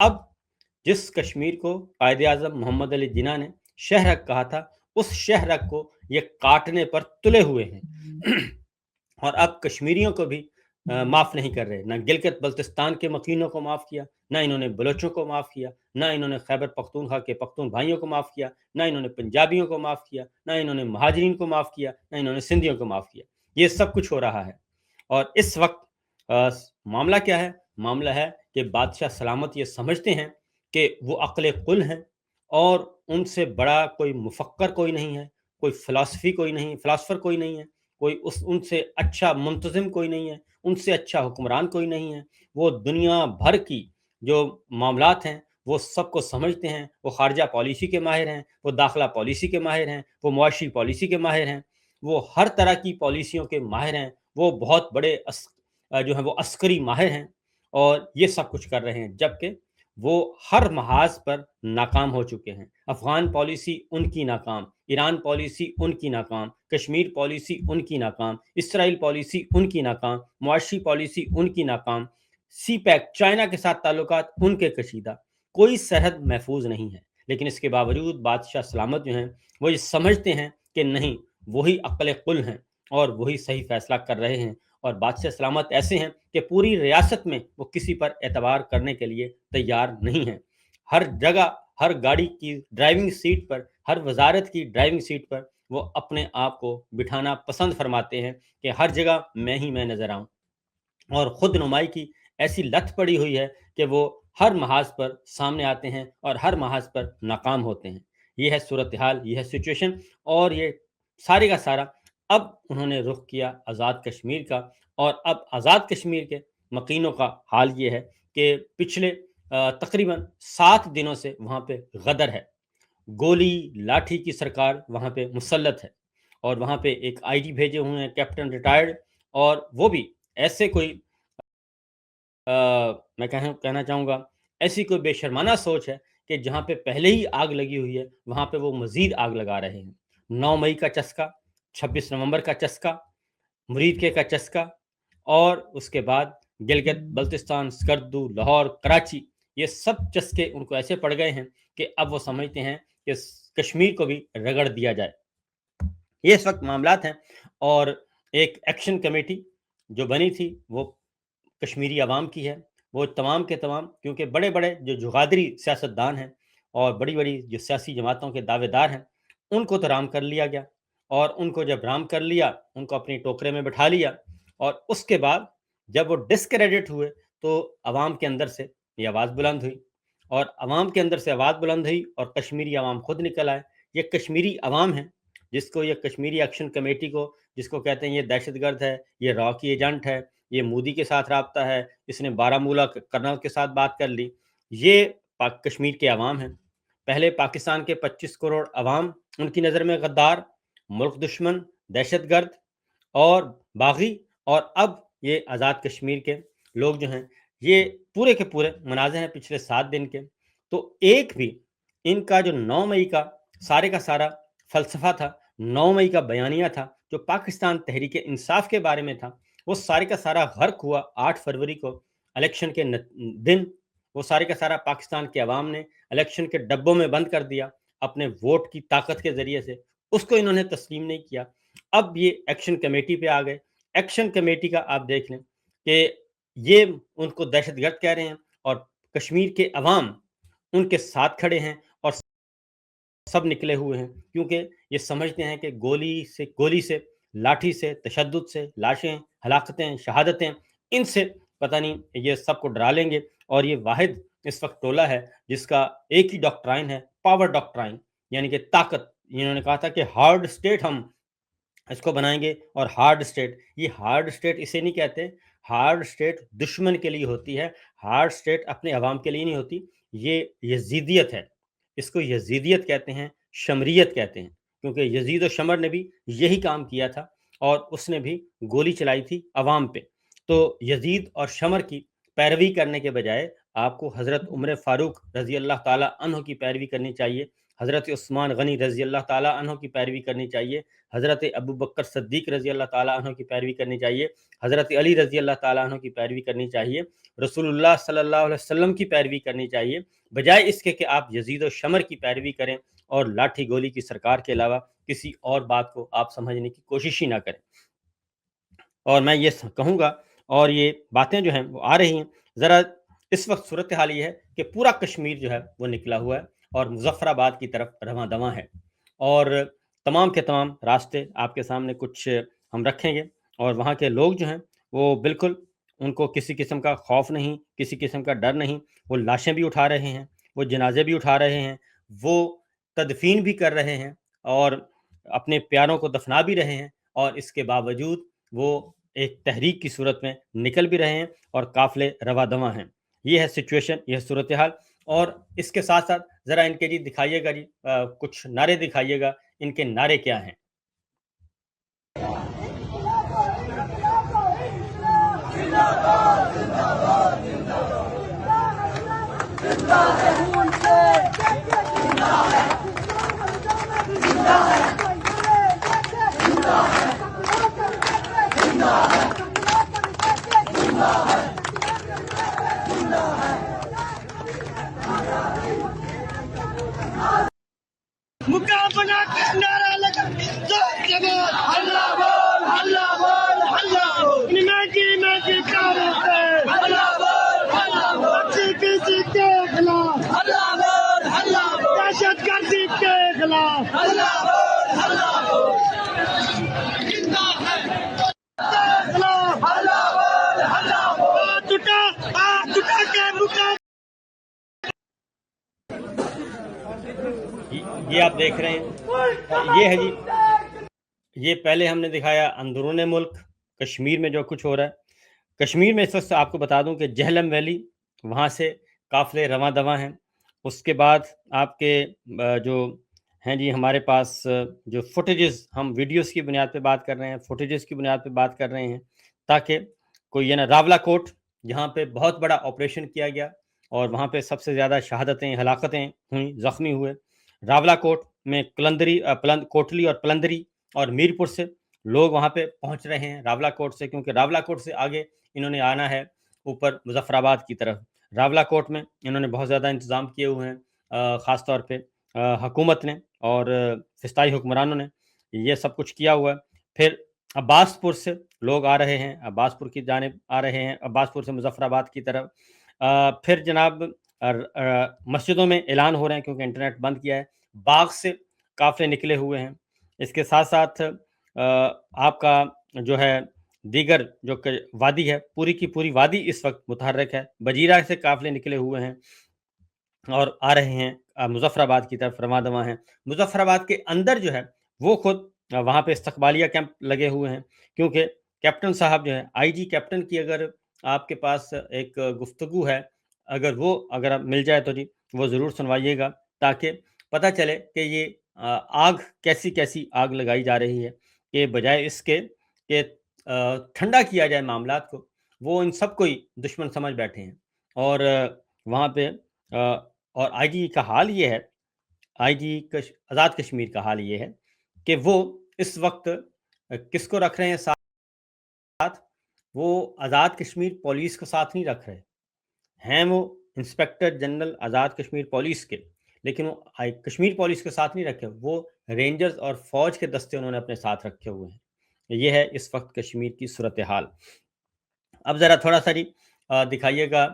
اب جس کشمیر کو قائد اعظم محمد علی جناح نے شہرک کہا تھا، اس شہرک کو یہ کاٹنے پر تلے ہوئے ہیں اور اب کشمیریوں کو بھی معاف نہیں کر رہے۔ نہ گلگت بلتستان کے مکینوں کو معاف کیا، نہ انہوں نے بلوچوں کو معاف کیا، نہ انہوں نے خیبر پختونخوا کے پختون بھائیوں کو معاف کیا، نہ انہوں نے پنجابیوں کو معاف کیا، نہ انہوں نے مہاجرین کو معاف کیا، نہ انہوں نے سندھیوں کو معاف کیا۔ یہ سب کچھ ہو رہا ہے اور اس وقت معاملہ کیا ہے؟ معاملہ ہے کہ بادشاہ سلامت یہ سمجھتے ہیں کہ وہ عقل قل ہیں اور ان سے بڑا کوئی مفکر کوئی نہیں ہے، کوئی فلسفی کوئی نہیں، فلاسفر کوئی نہیں ہے، کوئی ان سے اچھا منتظم کوئی نہیں ہے، ان سے اچھا حکمران کوئی نہیں ہے۔ وہ دنیا بھر کی جو معاملات ہیں وہ سب کو سمجھتے ہیں، وہ خارجہ پالیسی کے ماہر ہیں، وہ داخلہ پالیسی کے ماہر ہیں، وہ معاشی پالیسی کے ماہر ہیں، وہ ہر طرح کی پالیسیوں کے ماہر ہیں، وہ بہت بڑے جو ہیں وہ عسکری ماہر ہیں اور یہ سب کچھ کر رہے ہیں، جبکہ وہ ہر محاذ پر ناکام ہو چکے ہیں۔ افغان پالیسی ان کی ناکام، ایران پالیسی ان کی ناکام، کشمیر پالیسی ان کی ناکام، اسرائیل پالیسی ان کی ناکام، معاشی پالیسی ان کی ناکام، سی پیک چائنا کے ساتھ تعلقات ان کے کشیدہ، کوئی سرحد محفوظ نہیں ہے۔ لیکن اس کے باوجود بادشاہ سلامت جو ہیں وہ یہ سمجھتے ہیں کہ نہیں، وہی عقل قل ہیں اور وہی صحیح فیصلہ کر رہے ہیں، اور بادشاہ سلامت ایسے ہیں کہ پوری ریاست میں وہ کسی پر اعتبار کرنے کے لیے تیار نہیں ہیں۔ ہر جگہ، ہر گاڑی کی ڈرائیونگ سیٹ پر، ہر وزارت کی ڈرائیونگ سیٹ پر وہ اپنے آپ کو بٹھانا پسند فرماتے ہیں کہ ہر جگہ میں نظر آؤں، اور خود نمائی کی ایسی لت پڑی ہوئی ہے کہ وہ ہر محاذ پر سامنے آتے ہیں اور ہر محاذ پر ناکام ہوتے ہیں۔ یہ ہے صورتحال، یہ ہے سچویشن، اور یہ سارے کا سارا اب انہوں نے رخ کیا آزاد کشمیر کا، اور اب آزاد کشمیر کے مکینوں کا حال یہ ہے کہ پچھلے تقریباً 7 دنوں سے وہاں پہ غدر ہے، گولی لاٹھی کی سرکار وہاں پہ مسلط ہے، اور وہاں پہ ایک آئی جی بھیجے ہوئے ہیں کیپٹن ریٹائرڈ، اور وہ بھی ایسے کوئی میں کہنا چاہوں گا ایسی کوئی بے شرمانہ سوچ ہے کہ جہاں پہ پہلے ہی آگ لگی ہوئی ہے وہاں پہ وہ مزید آگ لگا رہے ہیں۔ 9 مئی کا چسکا، 26 نومبر کا چسکا، مرید کے کا چسکا، اور اس کے بعد گلگت بلتستان، سکردو، لاہور، کراچی، یہ سب چسکے ان کو ایسے پڑ گئے ہیں کہ اب وہ سمجھتے ہیں کہ کشمیر کو بھی رگڑ دیا جائے۔ یہ اس وقت معاملات ہیں، اور ایک ایکشن کمیٹی جو بنی تھی وہ کشمیری عوام کی ہے، وہ تمام کے تمام، کیونکہ بڑے بڑے جو جغادری سیاستدان ہیں اور بڑی بڑی جو سیاسی جماعتوں کے دعوے دار ہیں ان کو تو رام کر لیا گیا، اور ان کو جب رام کر لیا ان کو اپنی ٹوکرے میں بٹھا لیا، اور اس کے بعد جب وہ ڈسکریڈٹ ہوئے تو عوام کے اندر سے یہ آواز بلند ہوئی، اور عوام کے اندر سے آواز بلند ہوئی اور کشمیری عوام خود نکل آئے۔ یہ کشمیری عوام ہے جس کو یہ کشمیری ایکشن کمیٹی کو، جس کو کہتے ہیں یہ دہشت گرد ہے، یہ را کی ایجنٹ ہے، یہ مودی کے ساتھ رابطہ ہے، اس نے بارہ کرنل کے ساتھ بات کر لی، یہ کشمیر کے عوام ہیں۔ پہلے پاکستان کے 25 کروڑ عوام ان کی نظر میں غدار، ملک دشمن، دہشت گرد اور باغی، اور اب یہ آزاد کشمیر کے لوگ جو ہیں یہ پورے کے پورے مناظر ہیں پچھلے 7 دن کے۔ تو ایک بھی ان کا جو 9 مئی کا سارے کا سارا فلسفہ تھا، 9 مئی کا بیانیہ تھا جو پاکستان تحریک انصاف کے بارے میں تھا، وہ سارے کا سارا غرق ہوا 8 فروری کو الیکشن کے دن۔ وہ سارے کا سارا پاکستان کے عوام نے الیکشن کے ڈبوں میں بند کر دیا اپنے ووٹ کی طاقت کے ذریعے سے، اس کو انہوں نے تسلیم نہیں کیا۔ اب یہ ایکشن کمیٹی پہ آ گئے۔ ایکشن کمیٹی کا آپ دیکھ لیں کہ یہ ان کو دہشت گرد کہہ رہے ہیں، اور کشمیر کے عوام ان کے ساتھ کھڑے ہیں اور سب نکلے ہوئے ہیں، کیونکہ یہ سمجھتے ہیں کہ گولی سے، لاٹھی سے، تشدد سے، لاشیں، ہلاکتیں، شہادتیں، ان سے پتہ نہیں یہ سب کو ڈرا لیں گے۔ اور یہ واحد اس وقت ٹولہ ہے جس کا ایک ہی ڈاکٹرائن ہے، پاور ڈاکٹرائن، یعنی کہ طاقت۔ انہوں نے کہا تھا کہ ہارڈ اسٹیٹ ہم اس کو بنائیں گے، اور ہارڈ اسٹیٹ، یہ ہارڈ اسٹیٹ اسے نہیں کہتے، ہارڈ اسٹیٹ دشمن کے لیے ہوتی ہے، ہارڈ اسٹیٹ اپنے عوام کے لیے نہیں ہوتی۔ یہ یزیدیت ہے، اس کو یزیدیت کہتے ہیں، شمریت کہتے ہیں، کیونکہ یزید و شمر نے بھی یہی کام کیا تھا، اور اس نے بھی گولی چلائی تھی عوام پہ۔ تو یزید اور شمر کی پیروی کرنے کے بجائے آپ کو حضرت عمر فاروق رضی اللہ تعالیٰ عنہ کی پیروی کرنی چاہیے، حضرت عثمان غنی رضی اللہ تعالیٰ عنہ کی پیروی کرنی چاہیے، حضرت ابو بکر صدیق رضی اللہ تعالیٰ عنہ کی پیروی کرنی چاہیے، حضرت علی رضی اللہ تعالیٰ عنہ کی پیروی کرنی چاہیے، رسول اللہ صلی اللہ علیہ وسلم کی پیروی کرنی چاہیے، بجائے اس کے کہ آپ یزید و شمر کی پیروی کریں اور لاٹھی گولی کی سرکار کے علاوہ کسی اور بات کو آپ سمجھنے کی کوشش ہی نہ کریں۔ اور میں یہ کہوں گا، اور یہ باتیں جو ہیں وہ آ رہی ہیں، ذرا اس وقت صورتحال یہ ہے کہ پورا کشمیر جو ہے وہ نکلا ہوا ہے اور مظفر آباد کی طرف رواں دواں ہے، اور تمام کے تمام راستے آپ کے سامنے کچھ ہم رکھیں گے، اور وہاں کے لوگ جو ہیں وہ بالکل، ان کو کسی قسم کا خوف نہیں، کسی قسم کا ڈر نہیں، وہ لاشیں بھی اٹھا رہے ہیں، وہ جنازے بھی اٹھا رہے ہیں، وہ تدفین بھی کر رہے ہیں اور اپنے پیاروں کو دفنا بھی رہے ہیں، اور اس کے باوجود وہ ایک تحریک کی صورت میں نکل بھی رہے ہیں اور قافلے رواں دواں ہیں۔ یہ ہے سچویشن، یہ ہے صورتحال۔ اور اس کے ساتھ ساتھ ذرا ان کے جی دکھائیے گا، جی کچھ نعرے دکھائیے گا، ان کے نعرے کیا ہیں؟ مقابلہ کا نعرہ لگا اللہ بول اللہ بول اللہ بول میں کی کاروں سے اللہ بول اللہ بول کسی کے خلاف اللہ بول اللہ بول دہشت گردی کے خلاف اللہ بول اللہ بول زندہ ہے خلاف اللہ بول اللہ بول ٹوٹا کے مقابلہ۔ یہ آپ دیکھ رہے ہیں، یہ ہے جی، یہ پہلے ہم نے دکھایا اندرون ملک کشمیر میں جو کچھ ہو رہا ہے۔ کشمیر میں اس وقت آپ کو بتا دوں کہ جہلم ویلی، وہاں سے قافلے رواں دواں ہیں۔ اس کے بعد آپ کے جو ہیں جی ہمارے پاس جو فوٹیجز، ہم ویڈیوز کی بنیاد پہ بات کر رہے ہیں، فوٹیجز کی بنیاد پہ بات کر رہے ہیں، تاکہ کوئی یہ نا راولہ کوٹ جہاں پہ بہت بڑا آپریشن کیا گیا اور وہاں پہ سب سے زیادہ شہادتیں، ہلاکتیں ہوئیں، زخمی ہوئے، راولہ کوٹ میں کوٹلی اور پلندری اور میرپور سے لوگ وہاں پہ پہنچ رہے ہیں راولہ کوٹ سے، کیونکہ راولہ کوٹ سے آگے انہوں نے آنا ہے اوپر مظفر آباد کی طرف۔ راولہ کوٹ میں انہوں نے بہت زیادہ انتظام کیے ہوئے ہیں، خاص طور پہ حکومت نے اور فسطائی حکمرانوں نے یہ سب کچھ کیا ہوا ہے۔ پھر عباس پور سے لوگ آ رہے ہیں، عباس پور کی جانب آ رہے ہیں، عباس پور سے مظفر آباد کی طرف۔ پھر جناب مسجدوں میں اعلان ہو رہے ہیں کیونکہ انٹرنیٹ بند کیا ہے، باغ سے قافلے نکلے ہوئے ہیں۔ اس کے ساتھ ساتھ آپ کا جو ہے دیگر جو وادی ہے، پوری کی پوری وادی اس وقت متحرک ہے، بجیرہ سے قافلے نکلے ہوئے ہیں اور آ رہے ہیں مظفر آباد کی طرف، رواں دواں ہیں۔ مظفر آباد کے اندر جو ہے وہ خود وہاں پہ استقبالیہ کیمپ لگے ہوئے ہیں، کیونکہ کیپٹن صاحب جو ہے، آئی جی کیپٹن کی اگر آپ کے پاس ایک گفتگو ہے، اگر مل جائے تو جی وہ ضرور سنوائیے گا، تاکہ پتہ چلے کہ یہ آگ کیسی کیسی آگ لگائی جا رہی ہے، کہ بجائے اس کے کہ ٹھنڈا کیا جائے معاملات کو، وہ ان سب کو ہی دشمن سمجھ بیٹھے ہیں۔ اور وہاں پہ اور آئی جی کا حال یہ ہے، آئی جی آزاد کشمیر کا حال یہ ہے کہ وہ اس وقت کس کو رکھ رہے ہیں ساتھ؟ وہ آزاد کشمیر پولیس کو ساتھ نہیں رکھ رہے ہیں، وہ inspector general Azad Kashmir police کے، لیکن وہ کشمیر پولیس کے ساتھ نہیں رکھے، وہ رینجرز اور فوج کے دستے انہوں نے اپنے ساتھ رکھے ہوئے ہیں۔ یہ ہے اس وقت کشمیر کی صورتحال۔ اب ذرا تھوڑا سا جی دکھائیے گا،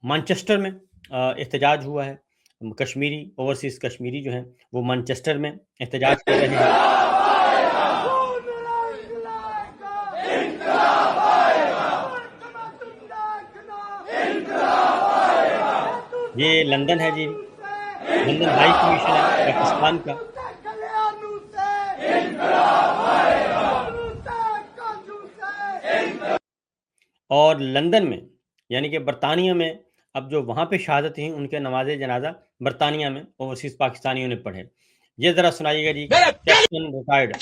مانچسٹر میں احتجاج ہوا ہے، کشمیری اوورسیز کشمیری جو ہیں وہ مانچسٹر میں احتجاج کر رہے ہیں۔ یہ لندن ہے جی، لندن ہائی کمیشن ہے پاکستان کا۔ اور لندن میں یعنی کہ برطانیہ میں اب جو وہاں پہ شہادت ہیں ان کے نماز جنازہ برطانیہ میں اوورسیز پاکستانیوں نے پڑھے۔ یہ ذرا سنائیے گا جی، کیپٹن ریٹائرڈ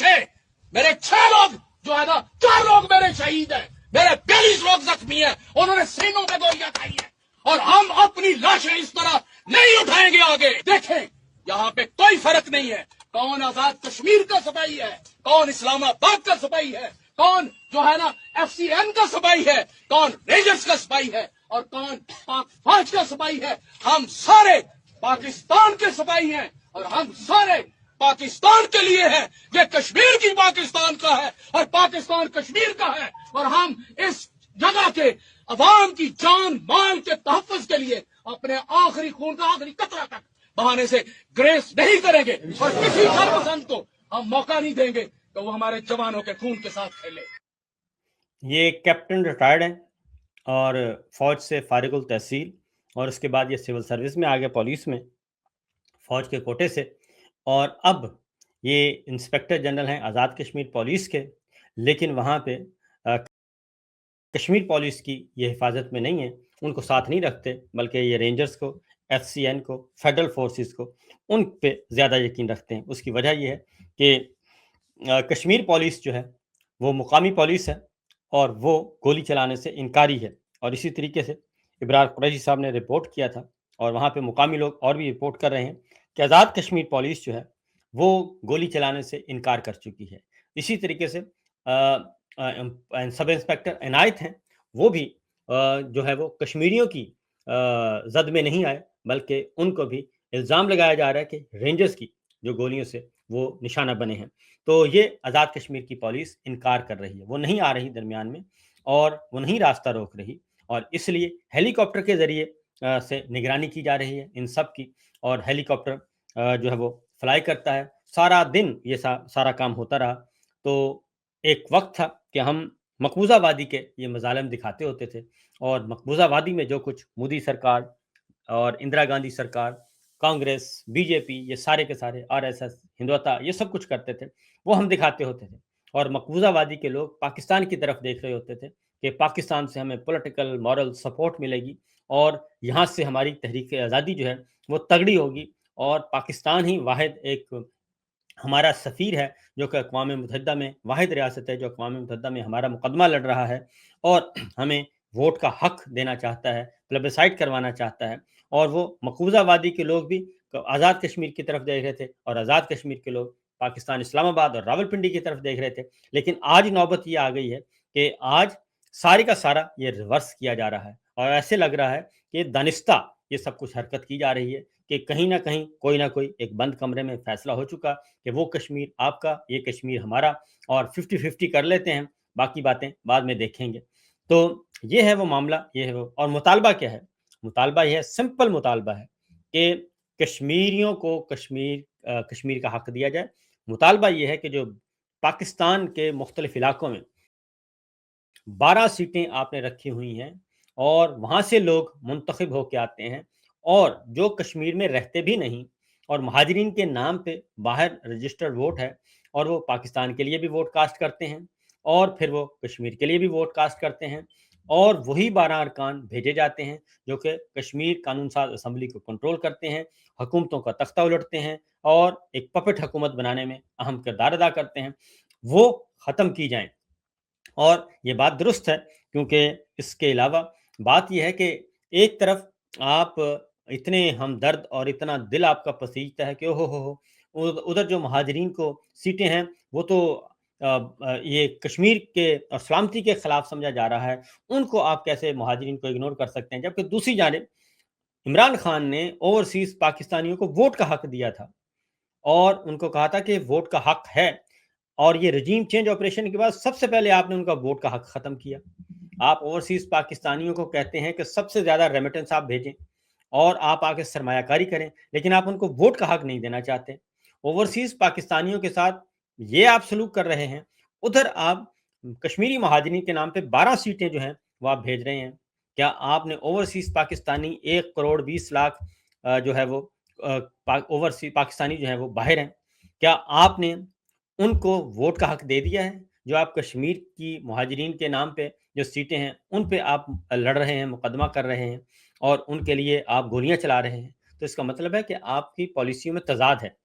میرے 6 لوگ جو ہے نا، 4 لوگ میرے شہید ہیں، میرے 42 لوگ زخمی ہیں، انہوں نے سینوں میں گولیاں کھائی ہیں اور ہم اپنی لاشیں اس طرح نہیں اٹھائیں گے آگے. دیکھیں یہاں پہ کوئی فرق نہیں ہے کون آزاد کشمیر کا سپاہی ہے, کون اسلام آباد کا سپاہی ہے, کون جو ہے نا FCN کا سپاہی ہے, کون رینجرز کا سپاہی ہے, اور کون پاک فوج کا سپاہی ہے. ہم سارے پاکستان کے سپاہی ہیں اور ہم سارے پاکستان کے لیے ہیں. یہ کشمیر کی پاکستان کا ہے اور پاکستان کشمیر کا ہے, اور ہم اس جگہ کے عوام کی جان مال کے تحفظ کے لیے اپنے آخری خون کا آخری قطرہ تک بہانے سے گریس نہیں کریں گے, اور کسی شرپسند کو ہم موقع نہیں دیں گے کہ وہ ہمارے جوانوں کے خون کے ساتھ کھیلے. یہ کیپٹن ریٹائرڈ ہیں اور فوج سے فارغ التحصیل, اور اس کے بعد یہ سول سروس میں آ گئے, پولیس میں, فوج کے کوٹے سے, اور اب یہ انسپیکٹر جنرل ہیں آزاد کشمیر پولیس کے. لیکن وہاں پہ کشمیر پولیس کی یہ حفاظت میں نہیں ہے, ان کو ساتھ نہیں رکھتے, بلکہ یہ رینجرز کو, FCN کو, فیڈرل فورسز کو, ان پہ زیادہ یقین رکھتے ہیں. اس کی وجہ یہ ہے کہ کشمیر پولیس جو ہے وہ مقامی پولیس ہے اور وہ گولی چلانے سے انکاری ہے. اور اسی طریقے سے ابرار قریشی صاحب نے رپورٹ کیا تھا, اور وہاں پہ مقامی لوگ اور بھی رپورٹ کر رہے ہیں کہ آزاد کشمیر پولیس جو ہے وہ گولی چلانے سے انکار کر چکی ہے. اسی طریقے سے سب انسپیکٹر عنایت ہیں, وہ بھی جو ہے وہ کشمیریوں کی زد میں نہیں آئے, بلکہ ان کو بھی الزام لگایا جا رہا ہے کہ رینجرز کی جو گولیوں سے وہ نشانہ بنے ہیں. تو یہ آزاد کشمیر کی پولیس انکار کر رہی ہے, وہ نہیں آ رہی درمیان میں, اور وہ نہیں راستہ روک رہی, اور اس لیے ہیلی کاپٹر کے ذریعے سے نگرانی کی جا رہی ہے ان سب کی. اور ہیلی کاپٹر جو ہے وہ فلائی کرتا ہے, سارا دن یہ سارا کام ہوتا رہا. تو ایک وقت تھا کہ ہم مقبوضہ وادی کے یہ مظالم دکھاتے ہوتے تھے, اور مقبوضہ وادی میں جو کچھ مودی سرکار اور اندرا گاندھی سرکار, کانگریس, BJP, یہ سارے کے سارے, RSS, ہندوتا, یہ سب کچھ کرتے تھے, وہ ہم دکھاتے ہوتے تھے. اور مقبوضہ وادی کے لوگ پاکستان کی طرف دیکھ رہے ہوتے تھے کہ پاکستان سے ہمیں پولیٹیکل مورل سپورٹ ملے گی, اور یہاں سے ہماری تحریک آزادی جو ہے وہ تگڑی ہوگی, اور پاکستان ہی واحد ایک ہمارا سفیر ہے جو کہ اقوام متحدہ میں, واحد ریاست ہے جو اقوام متحدہ میں ہمارا مقدمہ لڑ رہا ہے, اور ہمیں ووٹ کا حق دینا چاہتا ہے, پلبسائٹ کروانا چاہتا ہے. اور وہ مقبوضہ وادی کے لوگ بھی آزاد کشمیر کی طرف دیکھ رہے تھے, اور آزاد کشمیر کے لوگ پاکستان اسلام آباد اور راولپنڈی کی طرف دیکھ رہے تھے. لیکن آج نوبت یہ آ گئی ہے کہ آج سارے کا سارا یہ ریورس کیا جا رہا ہے, اور ایسے لگ رہا ہے کہ دانستہ یہ سب کچھ حرکت کی جا رہی ہے کہ کہیں نہ کہیں کوئی نہ کوئی ایک بند کمرے میں فیصلہ ہو چکا کہ وہ کشمیر آپ کا, یہ کشمیر ہمارا, اور 50-50 کر لیتے ہیں, باقی باتیں بعد میں دیکھیں گے. تو یہ ہے وہ معاملہ, یہ ہے وہ. اور مطالبہ کیا ہے؟ مطالبہ یہ ہے, سمپل مطالبہ ہے کہ کشمیریوں کو کشمیر کا حق دیا جائے. مطالبہ یہ ہے کہ جو پاکستان کے مختلف علاقوں میں 12 سیٹیں آپ نے رکھی ہوئی ہیں, اور وہاں سے لوگ منتخب ہو کے آتے ہیں, اور جو کشمیر میں رہتے بھی نہیں, اور مہاجرین کے نام پہ باہر رجسٹرڈ ووٹ ہے, اور وہ پاکستان کے لیے بھی ووٹ کاسٹ کرتے ہیں, اور پھر وہ کشمیر کے لیے بھی ووٹ کاسٹ کرتے ہیں, اور وہی 12 ارکان بھیجے جاتے ہیں جو کہ کشمیر قانون ساز اسمبلی کو کنٹرول کرتے ہیں, حکومتوں کا تختہ الٹتے ہیں, اور ایک پپٹ حکومت بنانے میں اہم کردار ادا کرتے ہیں, وہ ختم کی جائیں. اور یہ بات درست ہے, کیونکہ اس کے علاوہ بات یہ ہے کہ ایک طرف آپ اتنے ہمدرد اور اتنا دل آپ کا پسیجتا ہے کہ ہو ادھر جو مہاجرین کو سیٹیں ہیں وہ تو یہ کشمیر کے اور سلامتی کے خلاف سمجھا جا رہا ہے, ان کو آپ کیسے مہاجرین کو اگنور کر سکتے ہیں؟ جبکہ دوسری جانب عمران خان نے اوورسیز پاکستانیوں کو ووٹ کا حق دیا تھا, اور ان کو کہا تھا کہ ووٹ کا حق ہے, اور یہ رجیم چینج آپریشن کے بعد سب سے پہلے آپ نے ان کا ووٹ کا حق ختم کیا. آپ اوورسیز پاکستانیوں کو کہتے ہیں کہ سب سے زیادہ ریمیٹنس آپ بھیجیں اور آپ آ کے سرمایہ کاری کریں, لیکن آپ ان کو ووٹ کا حق نہیں دینا چاہتے. اوورسیز پاکستانیوں کے ساتھ یہ آپ سلوک کر رہے ہیں, ادھر آپ کشمیری مہاجرین کے نام پہ 12 سیٹیں جو ہیں وہ آپ بھیج رہے ہیں. کیا آپ نے اوورسیز پاکستانی 1,20,00,000 جو ہے وہ اوورسیز پاکستانی جو ہے وہ باہر ہیں, کیا آپ نے ان کو ووٹ کا حق دے دیا ہے؟ جو آپ کشمیر کی مہاجرین کے نام پہ جو سیٹیں ہیں ان پہ آپ لڑ رہے ہیں, مقدمہ کر رہے ہیں, اور ان کے لیے آپ گولیاں چلا رہے ہیں, تو اس کا مطلب ہے کہ آپ کی پالیسیوں میں تضاد ہے.